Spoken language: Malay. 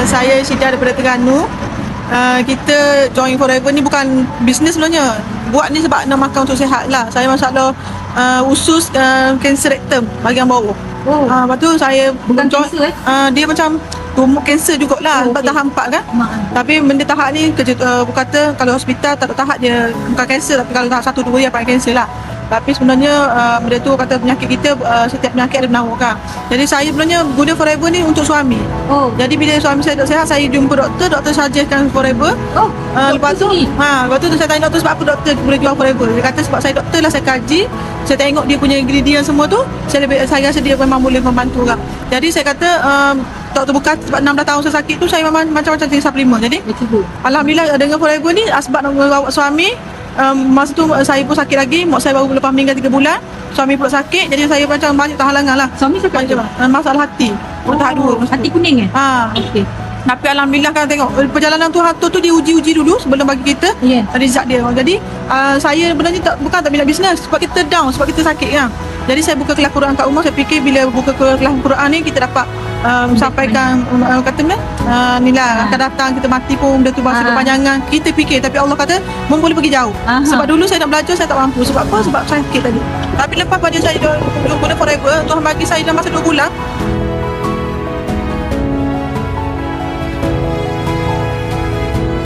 saya Syida daripada Terengganu. Kita join Forever ni bukan bisnes sebenarnya. Buat ni sebab nak makan untuk sihat lah. Saya masalah usus kanser rektum bahagian bawah. Lepas tu saya Bukan join, kanser, dia macam tumor kanser jugalah. Sebab tahap 4 kan. Tapi benda tahap ni kata kalau hospital tak ada tahap dia bukan kanser, tapi kalau tahap 1 2 dia pakai kanser lah. Tapi sebenarnya benda tu kata penyakit kita setiap penyakit ada penawar kan. Jadi saya sebenarnya guna Forever ni untuk suami. Jadi bila suami saya tak sihat, saya jumpa doktor suggestkan Forever. Lepas tu saya tanya doktor sebab apa doktor boleh jual Forever. Dia kata sebab saya doktor lah, saya kaji, saya tengok dia punya ingredient semua tu, saya rasa dia memang boleh membantu orang. Jadi saya kata doktor buka sebab 16 tahun saya sakit tu, saya memang macam-macam jenis suplemen. Jadi alhamdulillah dengan Forever ni sebab nak bawa suami. Masa tu saya pun sakit lagi, mak saya baru lepas meninggal 3 bulan, suami pula sakit, jadi saya macam banyak terhalangan lah. Suami sakit masalah hati, tahap 2. Hati kuning Okey. Tapi alhamdulillah kan tengok perjalanan tu dia uji dulu sebelum bagi kita result dia. Jadi saya sebenarnya bukan tak minat bisnes sebab kita down, sebab kita sakit kan. Jadi saya buka kelas Quran kat rumah. Saya fikir bila buka kelas Quran ni kita dapat sampaikan ni lah akan datang kita mati pun benda tu bahasa berpanjangan. Kita fikir, tapi Allah kata boleh pergi jauh. Sebab dulu saya nak belajar saya tak mampu. Sebab apa? Sebab sakit tadi. Tapi lepas pada saya guna Forever, Tuhan bagi saya dalam masa 2 bulan